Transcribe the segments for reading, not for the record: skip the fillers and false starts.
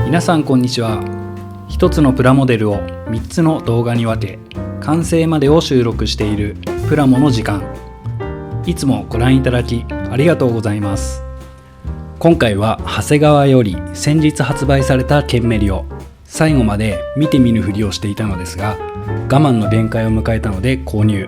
皆さんこんにちは。一つのプラモデルを3つの動画に分け、完成までを収録しているプラモの時間。いつもご覧いただきありがとうございます。今回は長谷川より先日発売されたケンメリを最後まで見て見ぬふりをしていたのですが、我慢の限界を迎えたので購入。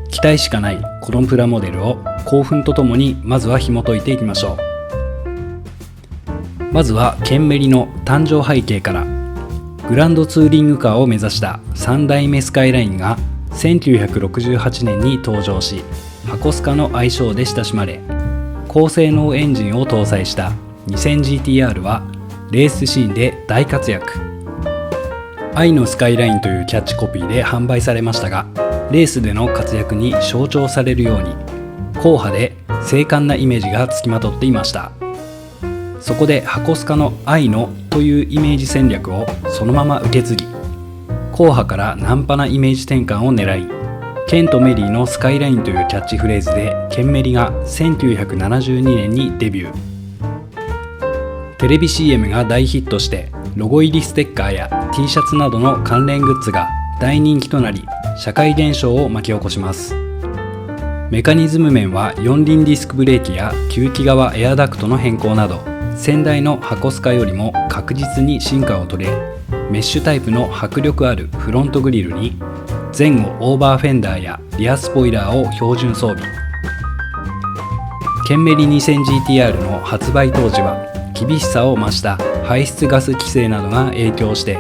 期待しかないこのプラモデルを興奮とともにまずは紐解いていきましょう。まずはケンメリの誕生背景から。グランドツーリングカーを目指した3代目スカイラインが1968年に登場し、箱スカの愛称で親しまれ、高性能エンジンを搭載した 2000GTR はレースシーンで大活躍。愛のスカイラインというキャッチコピーで販売されましたが、レースでの活躍に象徴されるように硬派で精悍なイメージがつきまとっていました。そこで箱スカの愛のというイメージ戦略をそのまま受け継ぎ、硬派からナンパなイメージ転換を狙い、ケンとメリーのスカイラインというキャッチフレーズでケンメリが1972年にデビュー。テレビ CM が大ヒットしてロゴ入りステッカーや T シャツなどの関連グッズが大人気となり、社会現象を巻き起こします。メカニズム面は4輪ディスクブレーキや吸気側エアダクトの変更など、先代の箱スカよりも確実に進化を遂げ、メッシュタイプの迫力あるフロントグリルに前後オーバーフェンダーやリアスポイラーを標準装備。ケンメリ 2000GTR の発売当時は厳しさを増した排出ガス規制などが影響して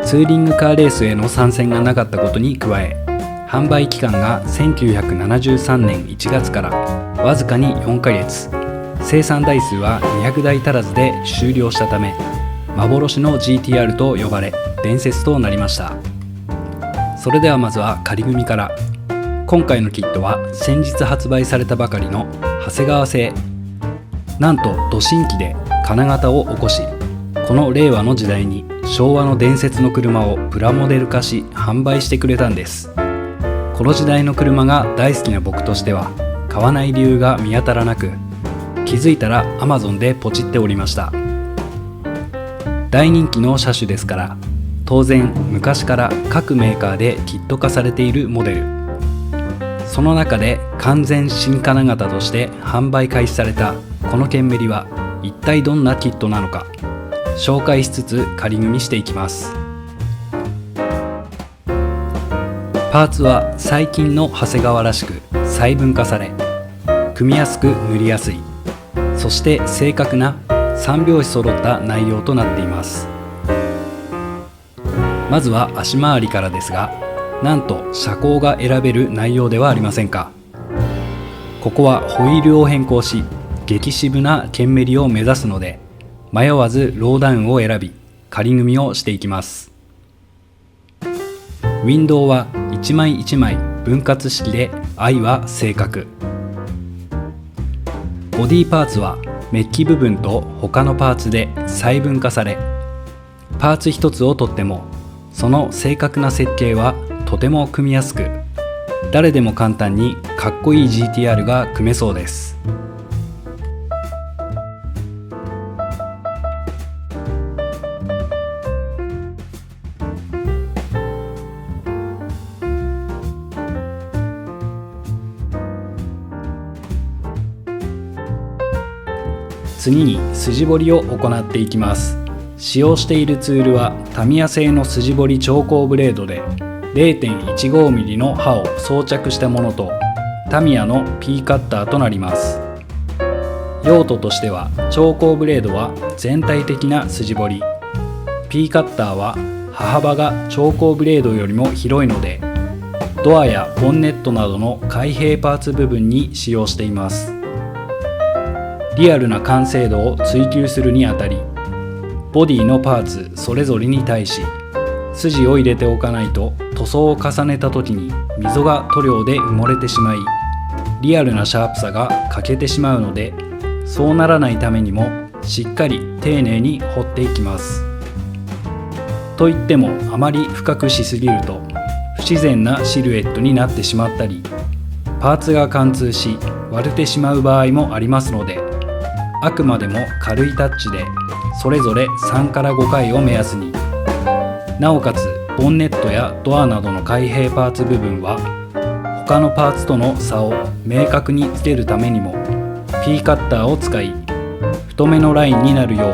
ツーリングカーレースへの参戦がなかったことに加え、販売期間が1973年1月からわずかに4ヶ月、生産台数は200台足らずで終了したため、幻の GTR と呼ばれ伝説となりました。それではまずは仮組みから。今回のキットは先日発売されたばかりの長谷川製。なんとド新規で金型を起こし、この令和の時代に昭和の伝説の車をプラモデル化し販売してくれたんです。この時代の車が大好きな僕としては買わない理由が見当たらなく、気づいたら Amazon でポチっておりました。大人気の車種ですから、当然昔から各メーカーでキット化されているモデル。その中で完全新金型として販売開始されたこのケンメリは一体どんなキットなのか、紹介しつつ仮組みしていきます。パーツは最近の長谷川らしく細分化され、組みやすく塗りやすい、そして正確な3拍子揃った内容となっています。まずは足回りからですが、なんと車高が選べる内容ではありませんか。ここはホイールを変更し激渋なケンメリを目指すので、迷わずローダウンを選び仮組みをしていきます。ウィンドウは一枚一枚分割式で愛は正確。ボディパーツはメッキ部分と他のパーツで細分化され、パーツ一つをとってもその正確な設計はとても組みやすく、誰でも簡単にかっこいい GTR が組めそうです。次に筋彫りを行っていきます。使用しているツールはタミヤ製の筋彫り調光ブレードで 0.15mm の刃を装着したものと、タミヤの P カッターとなります。用途としては調光ブレードは全体的な筋彫り、 P カッターは刃幅が調光ブレードよりも広いので、ドアやボンネットなどの開閉パーツ部分に使用しています。リアルな完成度を追求するにあたり、ボディのパーツそれぞれに対し筋を入れておかないと塗装を重ねた時に溝が塗料で埋もれてしまい、リアルなシャープさが欠けてしまうので、そうならないためにもしっかり丁寧に彫っていきます。といってもあまり深くしすぎると不自然なシルエットになってしまったり、パーツが貫通し割れてしまう場合もありますので、あくまでも軽いタッチでそれぞれ3から5回を目安に。なおかつボンネットやドアなどの開閉パーツ部分は他のパーツとの差を明確につけるためにも P カッターを使い、太めのラインになるよ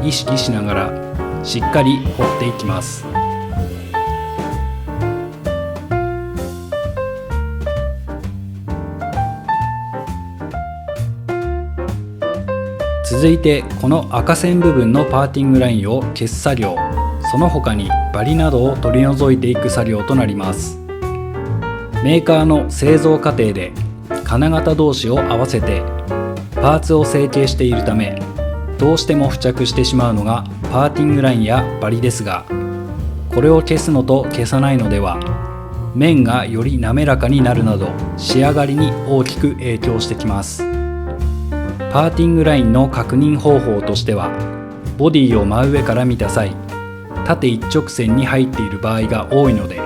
う意識しながらしっかり彫っていきます。続いてこの赤線部分のパーティングラインを消す作業、その他にバリなどを取り除いていく作業となります。メーカーの製造過程で金型同士を合わせてパーツを成形しているため、どうしても付着してしまうのがパーティングラインやバリですが、これを消すのと消さないのでは面がより滑らかになるなど仕上がりに大きく影響してきます。パーティングラインの確認方法としては、ボディを真上から見た際、縦一直線に入っている場合が多いので、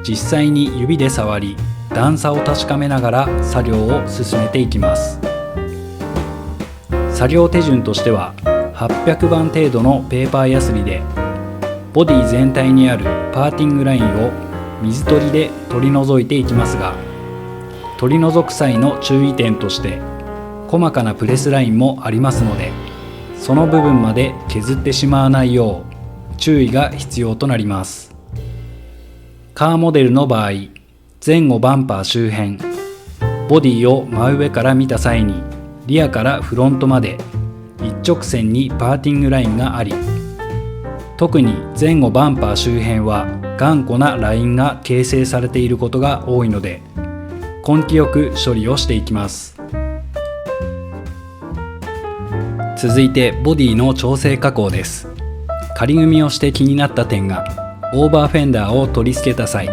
実際に指で触り段差を確かめながら作業を進めていきます。作業手順としては800番程度のペーパーヤスリでボディ全体にあるパーティングラインを水取りで取り除いていきますが、取り除く際の注意点として細かなプレスラインもありますので、その部分まで削ってしまわないよう注意が必要となります。カーモデルの場合、前後バンパー周辺、ボディを真上から見た際にリアからフロントまで一直線にパーティングラインがあり、特に前後バンパー周辺は頑固なラインが形成されていることが多いので、根気よく処理をしていきます。続いてボディの調整加工です。仮組みをして気になった点が、オーバーフェンダーを取り付けた際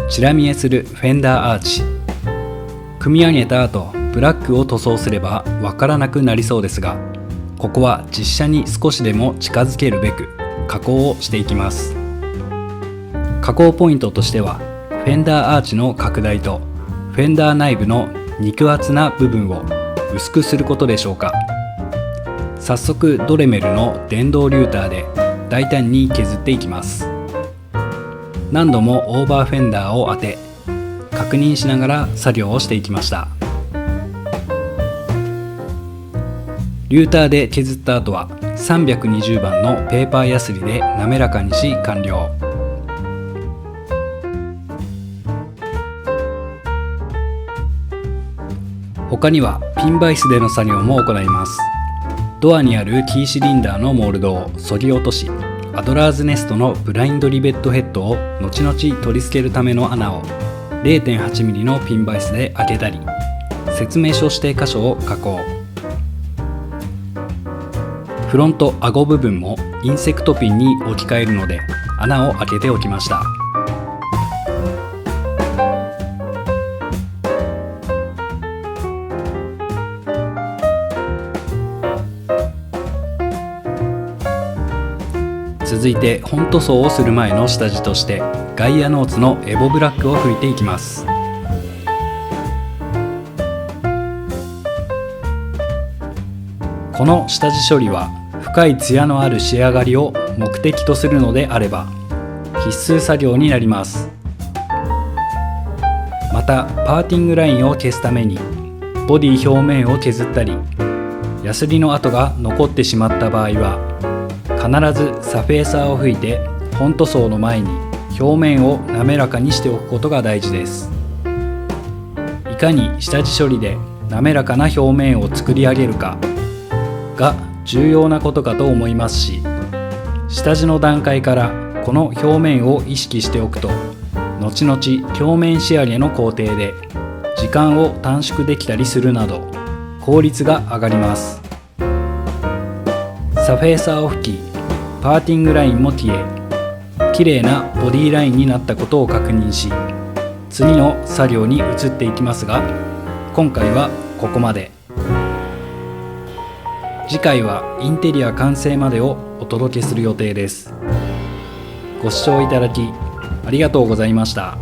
チラ見えするフェンダーアーチ、組み上げた後ブラックを塗装すればわからなくなりそうですが、ここは実車に少しでも近づけるべく加工をしていきます。加工ポイントとしては、フェンダーアーチの拡大とフェンダー内部の肉厚な部分を薄くすることでしょうか。早速ドレメルの電動リューターで大胆に削っていきます。何度もオーバーフェンダーを当て確認しながら作業をしていきました。リューターで削った後は320番のペーパーヤスリで滑らかにし完了。他にはピンバイスでの作業も行います。ドアにあるキーシリンダーのモールドを削ぎ落とし、アドラーズネストのブラインドリベットヘッドを後々取り付けるための穴を 0.8mm のピンバイスで開けたり、説明書指定箇所を加工。フロント顎部分もインセクトピンに置き換えるので穴を開けておきました。続いて本塗装をする前の下地としてガイアノーツのエボブラックを拭いていきます。この下地処理は深いツヤのある仕上がりを目的とするのであれば必須作業になります。またパーティングラインを消すためにボディ表面を削ったり、ヤスリの跡が残ってしまった場合は必ずサフェーサーを吹いて本塗装の前に表面を滑らかにしておくことが大事です。いかに下地処理で滑らかな表面を作り上げるかが重要なことかと思いますし、下地の段階からこの表面を意識しておくと後々表面仕上げの工程で時間を短縮できたりするなど効率が上がります。サフェーサーを吹きパーティングラインも消え、綺麗なボディラインになったことを確認し、次の作業に移っていきますが、今回はここまで。次回はインテリア完成までをお届けする予定です。ご視聴いただきありがとうございました。